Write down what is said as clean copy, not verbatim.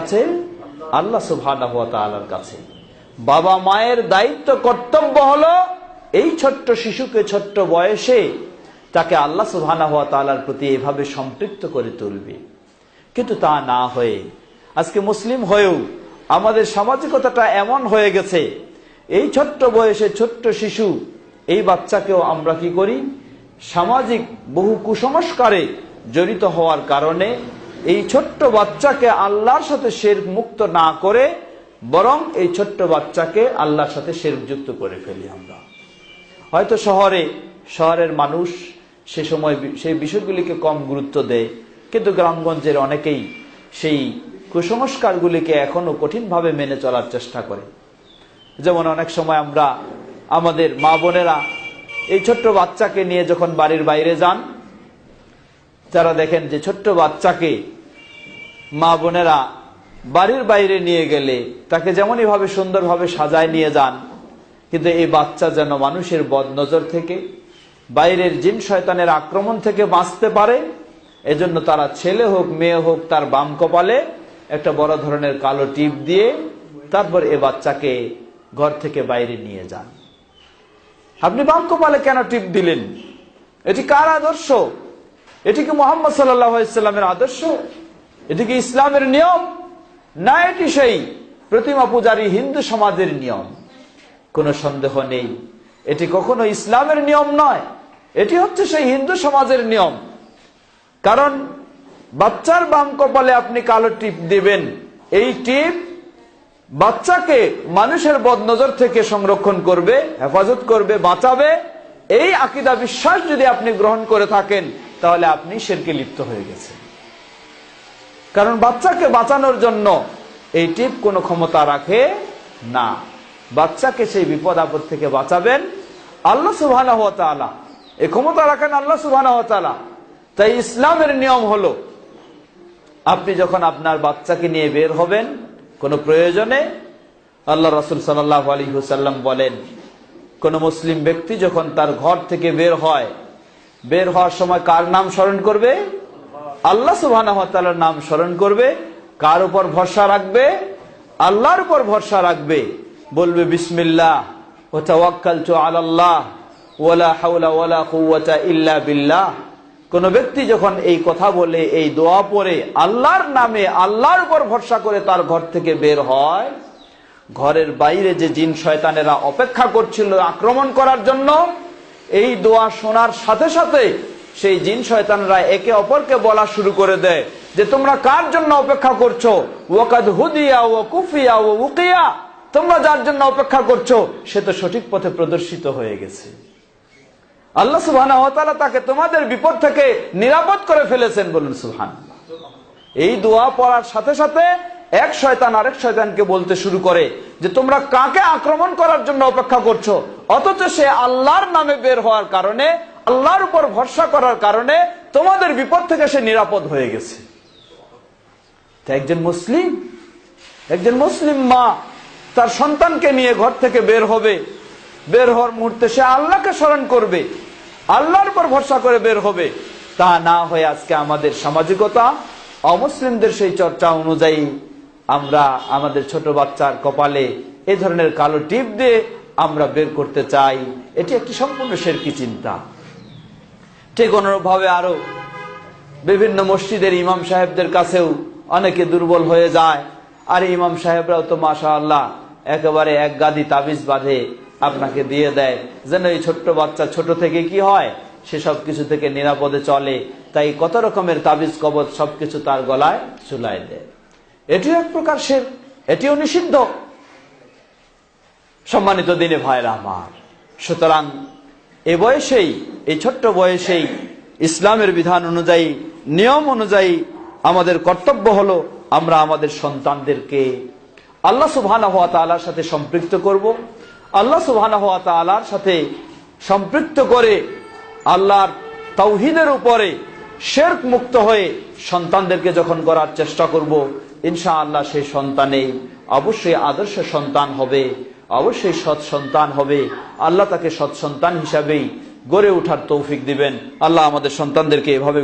কাছে? আল্লাহ সুবহানাহু ওয়া তাআলার কাছে। বাবা মায়ের দায়িত্ব কর্তব্য হলো এই ছোট্ট শিশুকে ছোট্ট বয়সে তাকে আল্লাহ সুবহানাহু ওয়া তাআলার প্রতি এভাবে সম্পৃক্ত করে তুলবে। কিন্তু তা না হয়ে আজকে মুসলিম হয়েও আমাদের সামাজিকতাটা এমন হয়ে গেছে, এই ছোট্ট বয়সে ছোট্ট শিশু এই বাচ্চাকেও আমরা কি করি, সামাজিক বহু কুসংস্কারে জড়িত হওয়ার কারণে এই ছোট্ট বাচ্চাকে আল্লাহর সাথে শিরক মুক্ত না করে বরং এই ছোট্ট বাচ্চাকে আল্লাহর সাথে শিরক যুক্ত করে ফেলি আমরা। হয়তো শহরের মানুষ সে সময় সেই বিষয়গুলিকে কম গুরুত্ব দেয়, কিন্তু গ্রামগঞ্জের অনেকেই সেই কুসংস্কারগুলিকে এখনো কঠিনভাবে মেনে চলার চেষ্টা করে। যেমন অনেক সময় আমরা আমাদের মা বোনেরা এই ছোট্ট বাচ্চাকে নিয়ে যখন বাড়ির বাইরে যান, যারা দেখেন যে ছোট্ট বাচ্চাকে মা বোনেরা বাড়ির বাইরে নিয়ে গেলে তাকে যেমনই ভাবে সুন্দরভাবে সাজায় নিয়ে যান, কিন্তু এই বাচ্চা যেন মানুষের বদনজর থেকে, বাইরের জিন শয়তানের আক্রমণ থেকে বাঁচতে পারে, এজন্য তারা ছেলে হোক মেয়ে হোক তার বাম কপালে একটা বড় ধরনের কালো টিপ দিয়ে তারপর এ বাচ্চাকে ঘর থেকে বাইরে নিয়ে যান। আপনি বাম কপালে কেন টিপ দিলেন? এটি কার আদর্শ? এটি কি মুহাম্মদ সাল্লাল্লাহু আলাইহি ওয়াসাল্লামের আদর্শ? এটি কি ইসলামের নিয়ম? না, এটি সেই প্রতিমা পূজারী হিন্দু সমাজের নিয়ম। কোনো সন্দেহ নেই এটি কখনো ইসলামের নিয়ম নয়, এটি হচ্ছে সেই হিন্দু সমাজের নিয়ম। কারণ বাচ্চার বাম কপালে আপনি কালো টিপ দিবেন, এই টিপ বাচ্চাকে মানুষের বদনজর থেকে সংরক্ষণ করবে, হেফাজত করবে, বাঁচাবে। এই আকীদা বিশ্বাস যদি আপনি গ্রহণ করে থাকেন তাহলে আপনি শিরকে লিপ্ত হয়ে গেছেন। কারণ বাচ্চাকে বাঁচানোর জন্য এই টিপ কোনো ক্ষমতা রাখে না। বাচ্চাকে সেই বিপদ আপদ থেকে বাঁচাবেন আল্লাহ সুবহানাহু ওয়া তাআলা, এই ক্ষমতা রাখেন আল্লাহ সুবহানাহু ওয়া তাআলা। তাই ইসলামের নিয়ম হলো আপনি যখন আপনার বাচ্চাকে নিয়ে বের হবেন কোনো প্রয়োজনে, আল্লাহ রাসূল সাল্লাল্লাহু আলাইহি ওয়াসাল্লাম বলেন, কোন মুসলিম ব্যক্তি যখন তার ঘর থেকে বের হয়, বের হওয়ার সময় কার নাম স্মরণ করবে? আল্লাহ সুবহানাহু ওয়া তাআলার নাম স্মরণ করবে। কার উপর ভরসা রাখবে? আল্লাহর উপর ভরসা রাখবে। বলবে বিসমিল্লাহ ওয়া তাওয়াক্কালতু আলাল্লাহ ওয়ালা হাওলা ওয়ালা কুওয়াতা ইল্লা বিল্লাহ। কোন ব্যক্তি যখন এই কথা বলে, এই দোয়া পড়ে, আল্লাহর নামে আল্লাহর উপর ভরসা করে তার ঘর থেকে বের হয়, ঘরের বাইরে যে জিন শয়তানেরা অপেক্ষা করছিল আক্রমণ করার জন্য, এই দোয়া শোনার সাথে সাথে সেই জিন শয়তানরা একে অপরকে বলা শুরু করে দেয় যে তোমরা কার জন্য অপেক্ষা করছো? ওয়াকাদ হুদিয়া ওয়া কুফিয়া ওয়া উকিয়া, তোমরা যার জন্য অপেক্ষা করছো সে তো সঠিক পথে প্রদর্শিত হয়ে গেছে। আল্লাহ সুবহানাহু ওয়া তাআলা তাকে তোমাদের বিপদ থেকে নিরাপদ করে ফেলেছেন। বলুন সুবহানাল্লাহ। এই দোয়া পড়ার সাথে সাথে এক শয়তান আরেক শয়তানকে বলতে শুরু করে যে তোমরা কাকে আক্রমণ করার জন্য অপেক্ষা করছো? অথচ সে আল্লাহর নামে বের হওয়ার কারণে, আল্লাহর উপর ভরসা করার কারণে তোমাদের বিপদ থেকে সে নিরাপদ হয়ে গেছে। একজন মুসলিম মা তার সন্তানকে নিয়ে ঘর থেকে বের হবে, বের হওয়ার মুহূর্তে সে আল্লাহকে স্মরণ করবে, আল্লাহর উপর ভরসা করে বের হবে। তা না হয়ে আজকে আমাদের সামাজিকতা, অমুসলিমদের সেই চর্চা অনুযায়ী আমরা আমাদের ছোট বাচ্চার কপালে এই ধরনের কালো টিপ দিয়ে আমরা বের করতে চাই। এটি একটি সম্পূর্ণ শিরকি চিন্তা। ঠিক অনুরূপভাবে আরো বিভিন্ন মসজিদের ইমাম সাহেবদের কাছেও অনেকে দুর্বল হয়ে যায়। আর ইমাম সাহেবরাও তো মাশাআল্লাহ একেবারে এক গাদি তাবিজ বাঁধে আপনাকে দিয়ে দেয়, যেন এই ছোট্ট বাচ্চা ছোট থেকে কি হয়, সে সব কিছু থেকে নিরাপদে চলে। তাই কত রকমের তাবিজ কবজ সবকিছু তার গলায় ঝুলায় দেয়। এটিও এক প্রকার শিরক, এটিও নিষিদ্ধ। সম্মানিত দিনে ভাইরা আমার, সুতরাং এ বয়সেই, এই ছোট্ট বয়সেই ইসলামের বিধান অনুযায়ী, নিয়ম অনুযায়ী আমাদের কর্তব্য হলো আমরা আমাদের সন্তানদেরকে আল্লাহ সুবহানাহু ওয়া তাআলার সাথে সম্পৃক্ত করব। আল্লাহ সুবহানাহু ওয়া তাআলার সাথে সম্পৃক্ত করে আল্লাহর তাওহীদের উপরে শিরক মুক্ত হয়ে সন্তানদেরকে যখন গড়ার চেষ্টা করব, ইনশাআল্লাহ সেই সন্তানেই অবশ্যই আদর্শ সন্তান হবে, অবশ্যই সৎ সন্তান হবে। আল্লাহ তাকে সৎ সন্তান হিসাবেই গড়ে ওঠার তৌফিক দিবেন। আল্লাহ আমাদের সন্তানদেরকে এভাবে